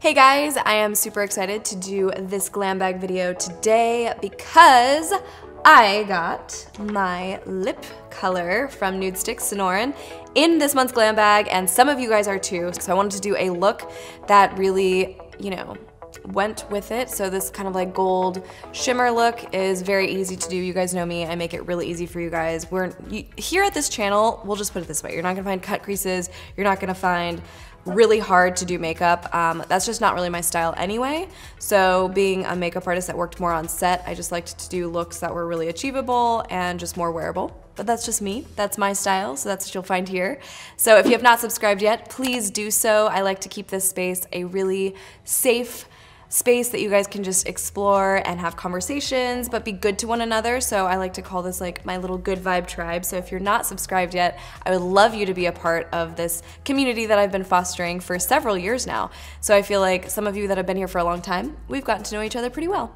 Hey guys, I am super excited to do this glam bag video today because I got my lip color from Nude Stick Sonoran in this month's glam bag, and some of you guys are too. So I wanted to do a look that really, went with it. So this kind of like gold shimmer look is very easy to do. You guys know me, I make it really easy for you guys. Here at this channel, we'll just put it this way, you're not gonna find cut creases, you're not gonna find really hard to do makeup. That's just not really my style anyway. So being a makeup artist that worked more on set, I just liked to do looks that were really achievable and just more wearable. But that's just me, that's my style, so that's what you'll find here. So if you have not subscribed yet, please do so. I like to keep this space a really safe space that you guys can just explore and have conversations, but be good to one another. So I like to call this like my little good vibe tribe. So if you're not subscribed yet, I would love you to be a part of this community that I've been fostering for several years now. So I feel like some of you that have been here for a long time, we've gotten to know each other pretty well.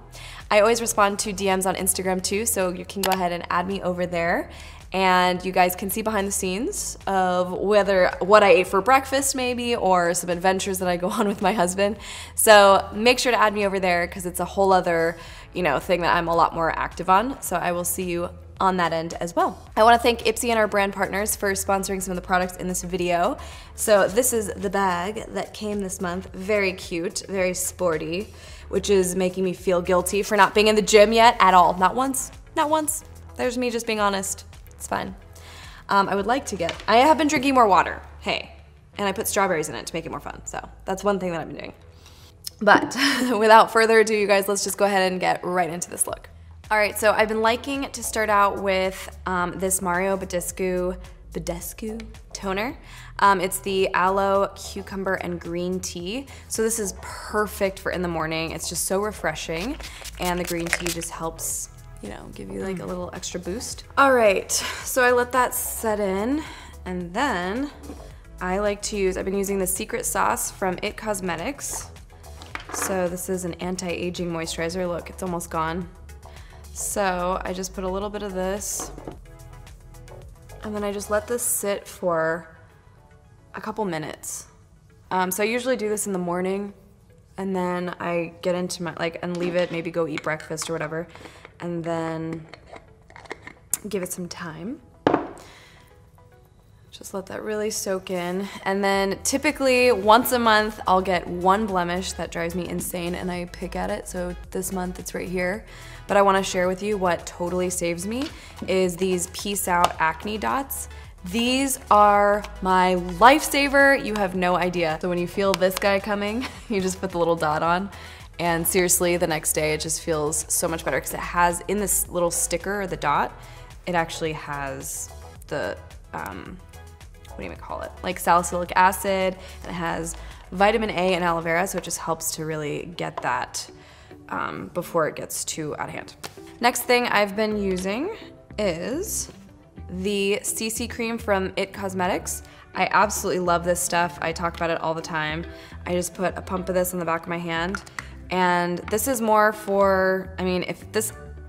I always respond to DMs on Instagram too, so you can go ahead and add me over there. And you guys can see behind the scenes of what I ate for breakfast maybe, or some adventures that I go on with my husband. So make sure to add me over there because it's a whole other, thing that I'm a lot more active on. So I will see you on that end as well. I want to thank Ipsy and our brand partners for sponsoring some of the products in this video. So this is the bag that came this month. Very cute, very sporty, which is making me feel guilty for not being in the gym yet at all. Not once, not once. There's me just being honest. It's fine. I would like to I have been drinking more water, hey, and I put strawberries in it to make it more fun, so that's one thing that I've been doing. But without further ado, you guys, let's just go ahead and get right into this look. All right, so I've been liking to start out with this Mario Badescu toner. It's the aloe, cucumber, and green tea. So this is perfect for in the morning. It's just so refreshing, and the green tea just helps give you like a little extra boost. All right, so I let that set in, and then I like to use, I've been using the Secret Sauce from It Cosmetics. So this is an anti-aging moisturizer. Look, it's almost gone. So I just put a little bit of this, and then I just let this sit for a couple minutes. So I usually do this in the morning, and then I get into my, and leave it, maybe go eat breakfast or whatever, and then give it some time. Just let that really soak in. And then typically once a month, I'll get one blemish that drives me insane and I pick at it. So this month it's right here. But I wanna share with you what totally saves me is these Peace Out acne dots. These are my lifesaver. You have no idea. So when you feel this guy coming, you just put the little dot on. And seriously, the next day it just feels so much better because it has, in this little sticker, or the dot, it actually has the, what do you even call it? Like salicylic acid, and it has vitamin A and aloe vera, so it just helps to really get that before it gets too out of hand. Next thing I've been using is the CC cream from It Cosmetics. I absolutely love this stuff. I talk about it all the time. I just put a pump of this on the back of my hand. And this is more for,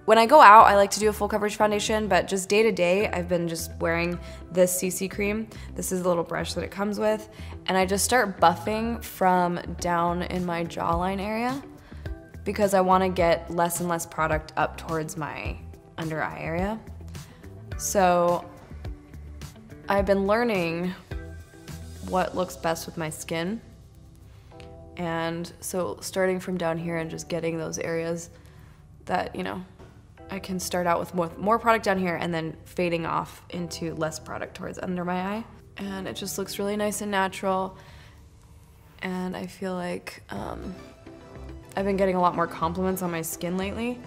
when I go out, I like to do a full coverage foundation, but just day to day, I've been just wearing this CC cream. This is the little brush that it comes with. And I just start buffing from down in my jawline area because I wanna get less and less product up towards my under eye area. So I've been learning what looks best with my skin. And so starting from down here and just getting those areas that, I can start out with more product down here and then fading off into less product towards under my eye. And it just looks really nice and natural. And I feel like I've been getting a lot more compliments on my skin lately.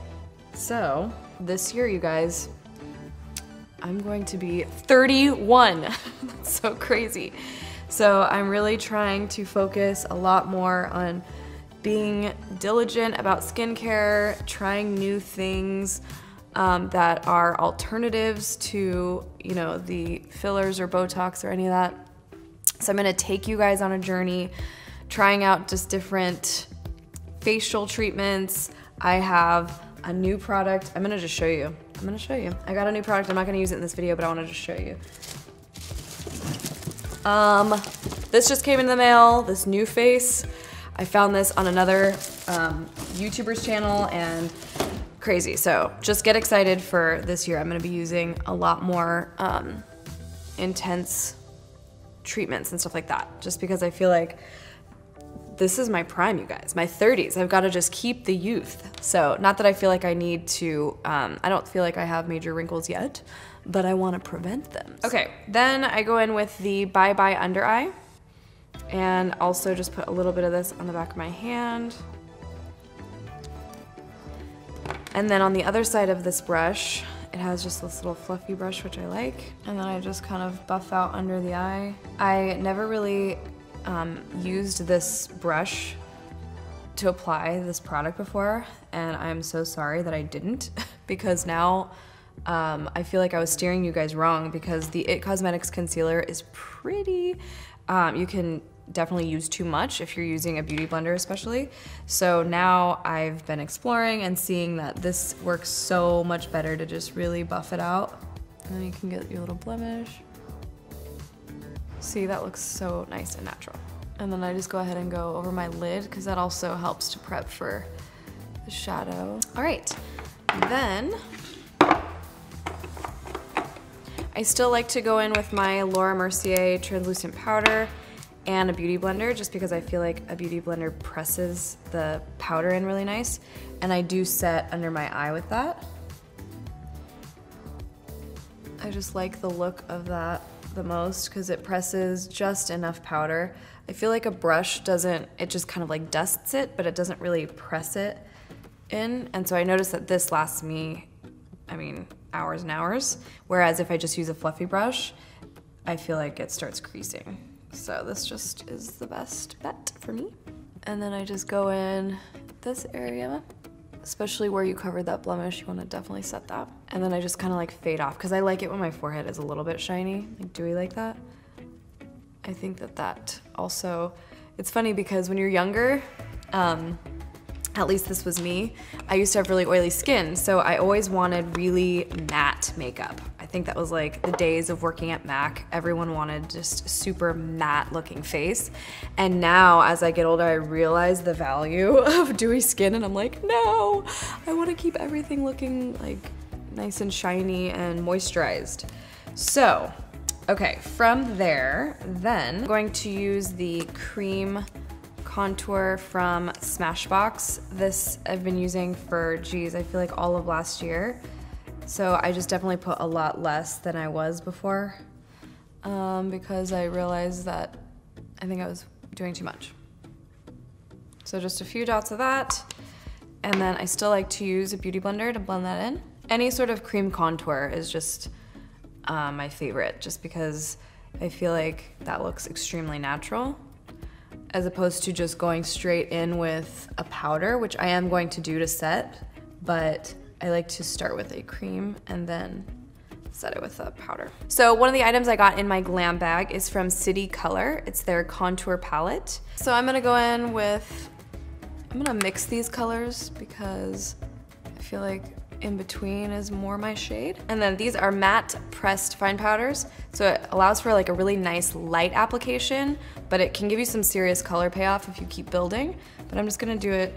So this year, you guys, I'm going to be 31. That's so crazy. So I'm really trying to focus a lot more on being diligent about skincare, trying new things that are alternatives to, the fillers or Botox or any of that. So I'm gonna take you guys on a journey, trying out just different facial treatments. I have a new product. I'm gonna just show you. I got a new product. I'm not gonna use it in this video, but I wanna just show you. This just came in the mail, this new face. I found this on another YouTuber's channel and crazy. So just get excited for this year. I'm gonna be using a lot more intense treatments and stuff like that, just because I feel like this is my prime, you guys, my 30s. I've got to just keep the youth. So not that I feel like I need to, I don't feel like I have major wrinkles yet, but I want to prevent them. Okay, then I go in with the Bye Bye Under Eye, and also just put a little bit of this on the back of my hand. And then on the other side of this brush, it has just this little fluffy brush, which I like. And then I just kind of buff out under the eye. I never really used this brush to apply this product before, and I'm so sorry that I didn't, because now I feel like I was steering you guys wrong, because the IT Cosmetics concealer is pretty, you can definitely use too much if you're using a beauty blender especially. So now I've been exploring and seeing that this works so much better to just really buff it out. And then you can get your little blemish. See, that looks so nice and natural. And then I just go ahead and go over my lid, because that also helps to prep for the shadow. All right, and then I still like to go in with my Laura Mercier translucent powder and a beauty blender, just because I feel like a beauty blender presses the powder in really nice. And I do set under my eye with that. I just like the look of that the most, because it presses just enough powder. I feel like a brush doesn't, it just kind of like dusts it, but it doesn't really press it in. And so I noticed that this lasts me, I mean, hours and hours. Whereas if I just use a fluffy brush, I feel like it starts creasing. So this just is the best bet for me. And then I just go in this area, especially where you covered that blemish, you wanna definitely set that. And then I just kinda like fade off, because I like it when my forehead is a little bit shiny. Like, do we like that? I think that that also, it's funny because when you're younger, at least this was me, I used to have really oily skin, so I always wanted really matte makeup. I think that was like the days of working at MAC. Everyone wanted just super matte looking face. And now as I get older, I realize the value of dewy skin, and I'm like, no, I wanna keep everything looking like nice and shiny and moisturized. So, okay, from there, then I'm going to use the cream contour from Smashbox. This I've been using for, geez, I feel like all of last year. So I just definitely put a lot less than I was before, because I realized that I think I was doing too much. So just a few dots of that. And then I still like to use a beauty blender to blend that in. Any sort of cream contour is just my favorite, just because I feel like that looks extremely natural, as opposed to just going straight in with a powder, which I am going to do to set, but I like to start with a cream and then set it with a powder. So one of the items I got in my glam bag is from City Color. It's their contour palette. So I'm gonna go in with, I'm gonna mix these colors because I feel like in between is more my shade. And then these are matte pressed fine powders. So it allows for like a really nice light application, but it can give you some serious color payoff if you keep building. But I'm just gonna do it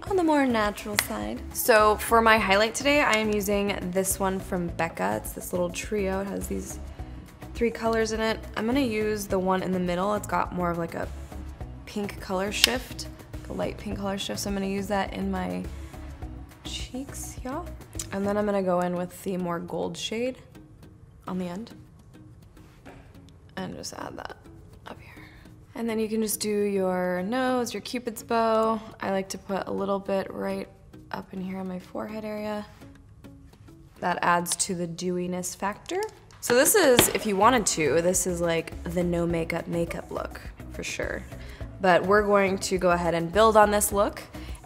on the more natural side. So for my highlight today, I am using this one from Becca. It's this little trio. It has these 3 colors in it. I'm gonna use the one in the middle. It's got more of like a pink color shift, a light pink color shift. So I'm gonna use that in my cheeks, yeah. And then I'm gonna go in with the more gold shade on the end and just add that up here. And then you can just do your nose, your Cupid's bow. I like to put a little bit right up in here on my forehead area. That adds to the dewiness factor. So this is, if you wanted to, this is like the no makeup look for sure. But we're going to go ahead and build on this look.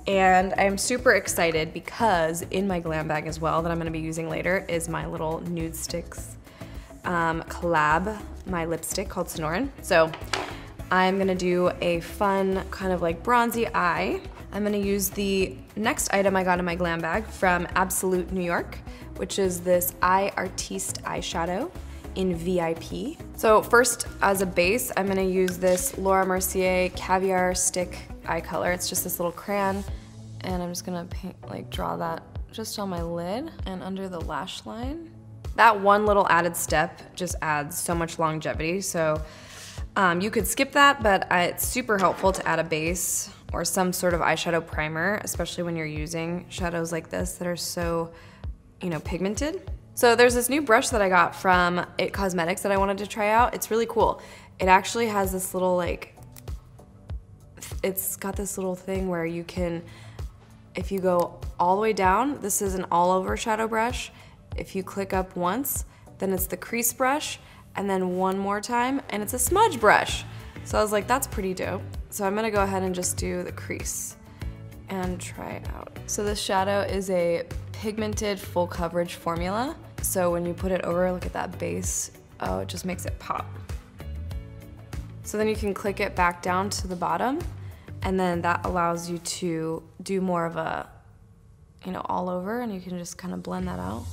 And I'm super excited because in my glam bag as well that I'm gonna be using later is my little Nude Sticks collab, my lipstick called Sonoran. So I'm gonna do a fun kind of like bronzy eye. I'm gonna use the next item I got in my glam bag from Absolute New York, which is this Eye Artiste eyeshadow in VIP. So first, as a base, I'm gonna use this Laura Mercier Caviar Stick eye color. It's just this little crayon, and I'm just gonna paint, like draw that just on my lid and under the lash line. That one little added step just adds so much longevity. So you could skip that, but it's super helpful to add a base or some sort of eyeshadow primer, especially when you're using shadows like this that are so, you know, pigmented. So there's this new brush that I got from It Cosmetics that I wanted to try out. It's really cool. It actually has this little like, it's got this little thing where you can, if you go all the way down, this is an all over shadow brush. If you click up once, then it's the crease brush, and then one more time, and it's a smudge brush. So I was like, that's pretty dope. So I'm gonna go ahead and just do the crease and try it out. So this shadow is a pigmented full coverage formula. So when you put it over, look at that base. Oh, it just makes it pop. So then you can click it back down to the bottom, and then that allows you to do more of a, you know, all over, and you can just kind of blend that out.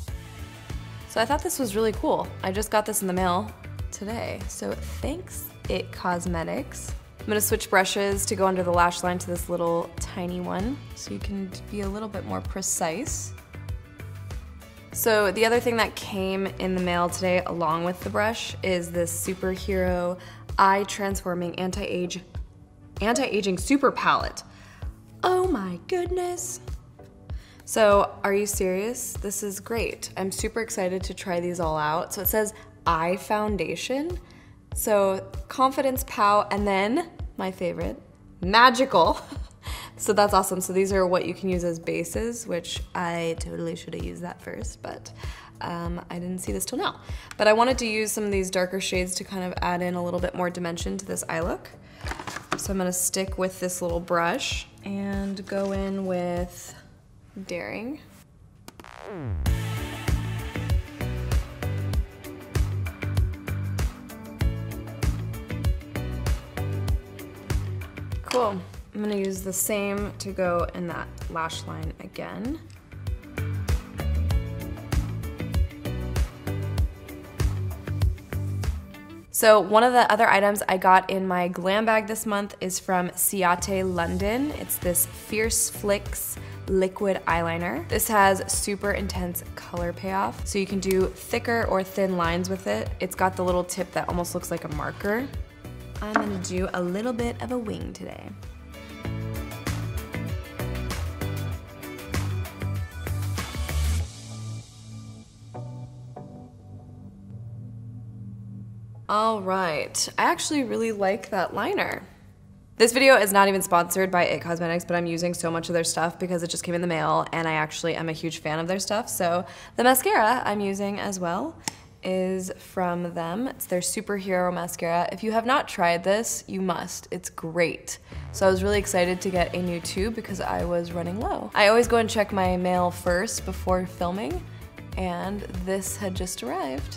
So I thought this was really cool. I just got this in the mail today. So thanks, It Cosmetics. I'm gonna switch brushes to go under the lash line to this little tiny one so you can be a little bit more precise. So the other thing that came in the mail today along with the brush is this Superhero Eye Transforming Anti-Aging Super Palette. Oh my goodness. So are you serious? This is great. I'm super excited to try these all out. So it says eye foundation. So confidence, pow, and then my favorite, magical. So that's awesome. So these are what you can use as bases, which I totally should have used that first, but I didn't see this till now. But I wanted to use some of these darker shades to kind of add in a little bit more dimension to this eye look. So I'm gonna stick with this little brush and go in with Daring. Cool. I'm gonna use the same to go in that lash line again. So one of the other items I got in my glam bag this month is from Ciate London. It's this Fierce Flicks liquid eyeliner. This has super intense color payoff, so you can do thicker or thin lines with it. It's got the little tip that almost looks like a marker. I'm gonna do a little bit of a wing today. All right, I actually really like that liner. This video is not even sponsored by It Cosmetics, but I'm using so much of their stuff because it just came in the mail and I actually am a huge fan of their stuff. So the mascara I'm using as well is from them. It's their Superhero mascara. If you have not tried this, you must. It's great. So I was really excited to get a new tube because I was running low. I always go and check my mail first before filming, and this had just arrived.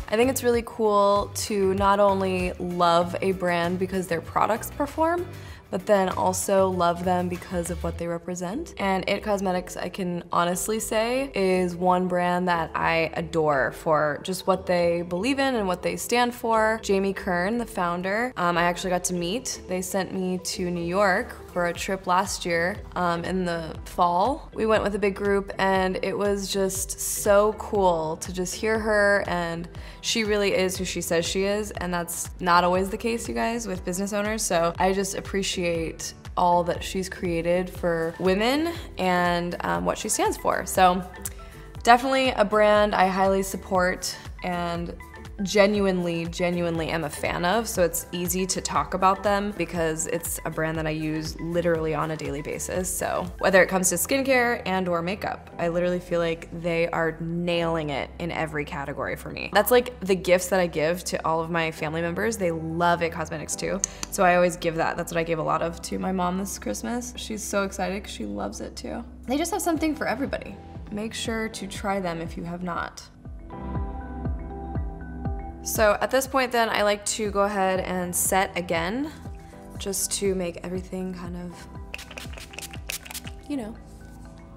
I think it's really cool to not only love a brand because their products perform, but then also love them because of what they represent. And It Cosmetics, I can honestly say, is one brand that I adore for just what they believe in and what they stand for. Jamie Kern, the founder, I actually got to meet. They sent me to New York for a trip last year in the fall. We went with a big group and it was just so cool to just hear her, and she really is who she says she is, and that's not always the case, you guys, with business owners. So I just appreciate all that she's created for women and what she stands for. So definitely a brand I highly support and genuinely am a fan of, so it's easy to talk about them because it's a brand that I use literally on a daily basis. So whether it comes to skincare and or makeup, I literally feel like they are nailing it in every category for me. That's like the gifts that I give to all of my family members. They love It Cosmetics too, so I always give that. That's what I gave a lot of to my mom this Christmas. She's so excited because she loves it too. They just have something for everybody. Make sure to try them if you have not. So at this point then, I like to go ahead and set again, just to make everything kind of, you know,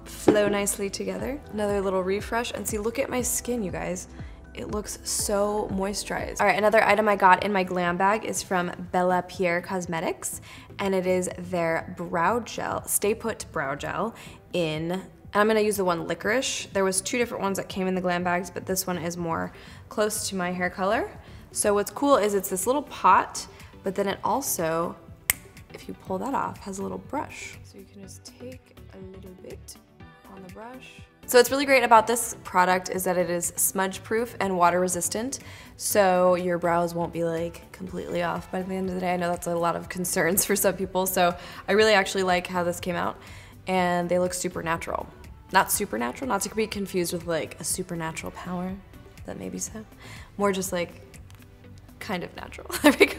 flow nicely together. Another little refresh, and see, look at my skin, you guys. It looks so moisturized. All right, another item I got in my glam bag is from Bella Pierre Cosmetics, and it is their brow gel, Stay Put brow gel in, and I'm gonna use the one licorice. There was 2 different ones that came in the glam bags, but this one is more close to my hair color. So what's cool is it's this little pot, but then it also, if you pull that off, has a little brush. So you can just take a little bit on the brush. So what's really great about this product is that it is smudge proof and water resistant, so your brows won't be like completely off by the end of the day. I know that's a lot of concerns for some people, so I really actually like how this came out, and they look super natural. Not supernatural, not to be confused with like a supernatural power that maybe so. More just like kind of natural. There we go.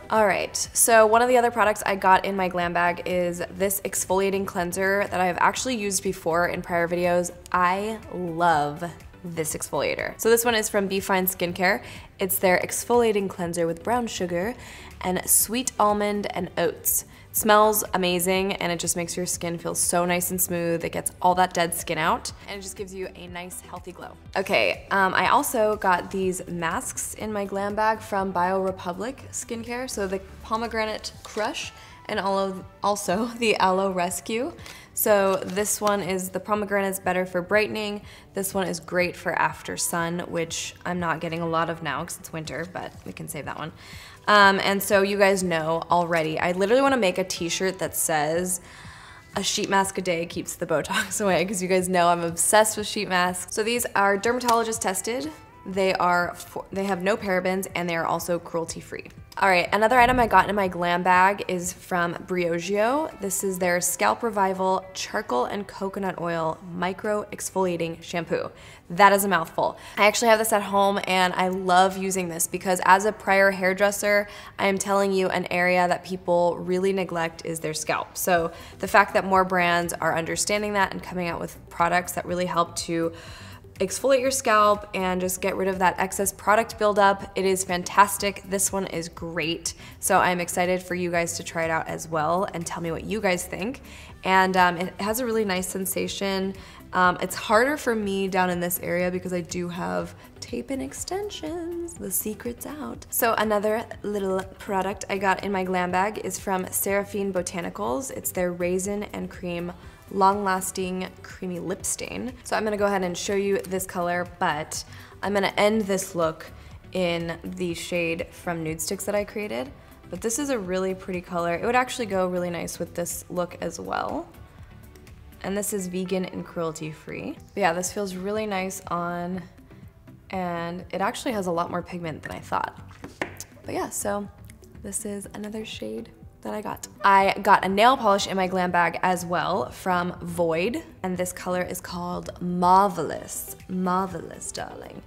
All right, so one of the other products I got in my glam bag is this exfoliating cleanser that I have actually used before in prior videos. I love this exfoliator. So this one is from Be Fine Skincare. It's their exfoliating cleanser with brown sugar and sweet almond and oats. It smells amazing, and it just makes your skin feel so nice and smooth. It gets all that dead skin out, and it just gives you a nice healthy glow. Okay, I also got these masks in my glam bag from Bio Republic Skincare. So the Pomegranate Crush and also the Aloe Rescue. So this one is, the pomegranate is better for brightening. This one is great for after sun, which I'm not getting a lot of now because it's winter, but we can save that one. And so you guys know already, I literally want to make a t-shirt that says, a sheet mask a day keeps the Botox away, because you guys know I'm obsessed with sheet masks. So these are dermatologist tested. They have no parabens, and they are also cruelty free. All right, another item I got in my glam bag is from Briogeo. This is their Scalp Revival Charcoal and Coconut Oil Micro Exfoliating Shampoo. That is a mouthful. I actually have this at home, and I love using this because as a prior hairdresser, I am telling you, an area that people really neglect is their scalp. So the fact that more brands are understanding that and coming out with products that really help to exfoliate your scalp and just get rid of that excess product buildup, it is fantastic. This one is great. So I'm excited for you guys to try it out as well and tell me what you guys think. And it has a really nice sensation. It's harder for me down in this area because I do have tape-in extensions. The secret's out. So another little product I got in my glam bag is from Seraphine Botanicals. It's their Raisin and Cream long-lasting creamy lip stain. So I'm gonna go ahead and show you this color, but I'm gonna end this look in the shade from Nude Sticks that I created. But this is a really pretty color. It would actually go really nice with this look as well. And this is vegan and cruelty free. But yeah, this feels really nice on, and it actually has a lot more pigment than I thought. But yeah, so this is another shade that I got. I got a nail polish in my glam bag as well from Void, and this color is called Marvelous. Marvelous, darling.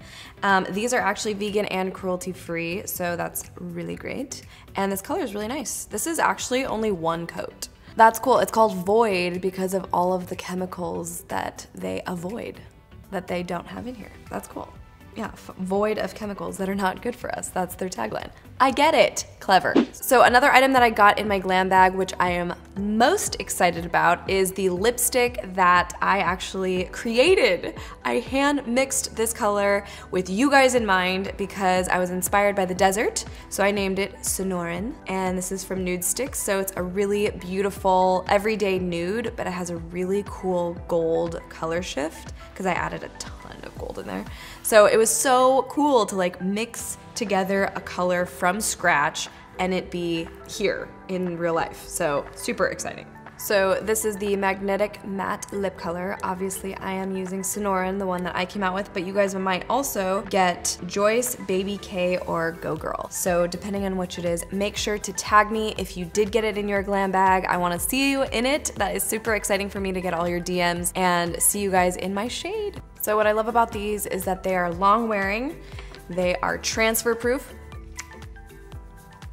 These are actually vegan and cruelty free, so that's really great. And this color is really nice. This is actually only 1 coat. That's cool. It's called Void because of all of the chemicals that they avoid, that they don't have in here. That's cool. Yeah, void of chemicals that are not good for us. That's their tagline. I get it. Clever. So another item that I got in my glam bag, which I am most excited about, is the lipstick that I actually created. I hand mixed this color with you guys in mind because I was inspired by the desert. So I named it Sonoran, and this is from Nude Sticks. So it's a really beautiful everyday nude, but it has a really cool gold color shift because I added a ton of gold in there. So it was so cool to like mix together a color from scratch and it be here in real life. So super exciting. So this is the Magnetic Matte Lip Color. Obviously I am using Sonoran, the one that I came out with, but you guys might also get Joyce, Baby K, or Go Girl. So depending on which it is, make sure to tag me if you did get it in your glam bag. I wanna see you in it. That is super exciting for me to get all your DMs and see you guys in my shade. So what I love about these is that they are long wearing, they are transfer proof,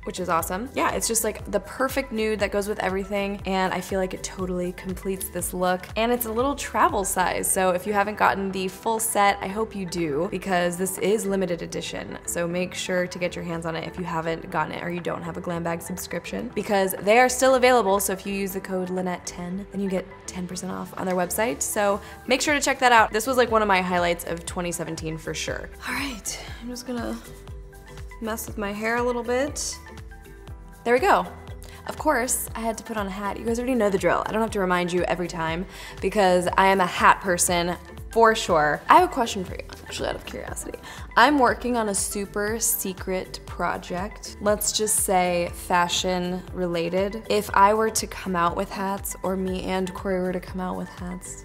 which is awesome. Yeah, it's just like the perfect nude that goes with everything, and I feel like it totally completes this look. And it's a little travel size, so if you haven't gotten the full set, I hope you do, because this is limited edition. So make sure to get your hands on it if you haven't gotten it or you don't have a Glam Bag subscription, because they are still available. So if you use the code Lynette10, then you get 10% off on their website. So make sure to check that out. This was like one of my highlights of 2017 for sure. All right, I'm just gonna mess with my hair a little bit. There we go. Of course, I had to put on a hat. You guys already know the drill. I don't have to remind you every time because I am a hat person for sure. I have a question for you, actually, out of curiosity. I'm working on a super secret project. Let's just say fashion related. If I were to come out with hats, or me and Corey were to come out with hats,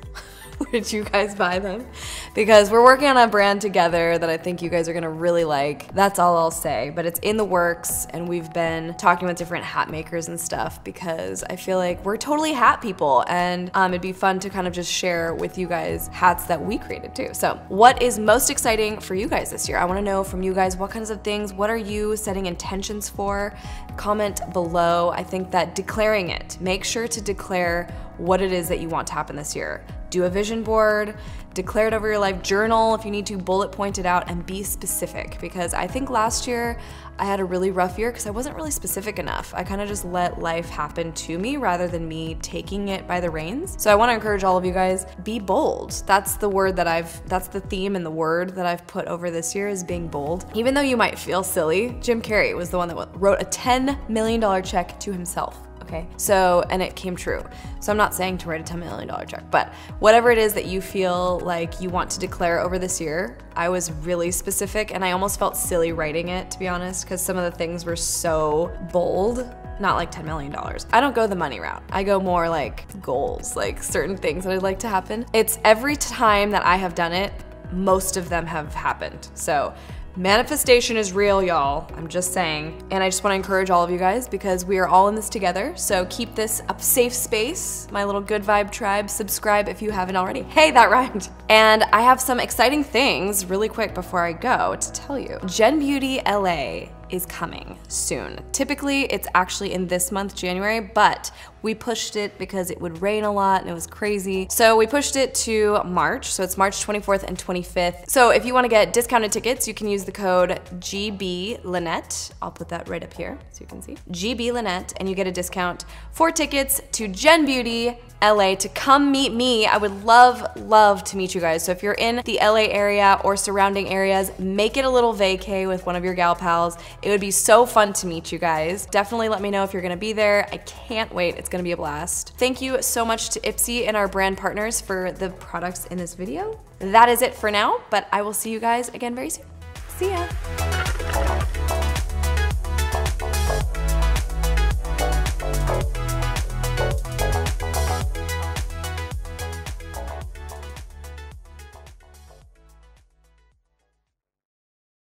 would you guys buy them? Because we're working on a brand together that I think you guys are gonna really like. That's all I'll say, but it's in the works, and we've been talking with different hat makers and stuff because I feel like we're totally hat people, and it'd be fun to kind of just share with you guys hats that we created too. So what is most exciting for you guys this year? I wanna know from you guys what kinds of things, what are you setting intentions for? Comment below. I think that declaring it, make sure to declare what it is that you want to happen this year. Do a vision board, declare it over your life, journal if you need to, bullet point it out, and be specific, because I think last year I had a really rough year because I wasn't really specific enough. I kind of just let life happen to me rather than me taking it by the reins. So I want to encourage all of you guys, be bold. That's the word that that's the theme and the word that I've put over this year is being bold. Even though you might feel silly, Jim Carrey was the one that wrote a $10 million check to himself. Okay, so, and it came true. So I'm not saying to write a $10 million check, but whatever it is that you feel like you want to declare over this year, I was really specific, and I almost felt silly writing it, to be honest, because some of the things were so bold. Not like $10 million. I don't go the money route. I go more like goals, like certain things that I'd like to happen. It's every time that I have done it, most of them have happened. So manifestation is real, y'all. I'm just saying. And I just want to encourage all of you guys because we are all in this together. So keep this a safe space. My little good vibe tribe. Subscribe if you haven't already. Hey, that rhymed. And I have some exciting things really quick before I go to tell you. Gen Beauty LA is coming soon. Typically, it's actually in this month, January, but we pushed it because it would rain a lot and it was crazy. So we pushed it to March. So it's March 24th and 25th. So if you want to get discounted tickets, you can use the code GB Lynette. I'll put that right up here so you can see. GB Lynette, and you get a discount for tickets to Gen Beauty LA to come meet me. I would love to meet you guys. So if you're in the LA area or surrounding areas, make it a little vacay with one of your gal pals. It would be so fun to meet you guys. Definitely let me know if you're gonna be there. I can't wait. It's gonna be a blast. Thank you so much to Ipsy and our brand partners for the products in this video. That is it for now, but I will see you guys again very soon. See ya.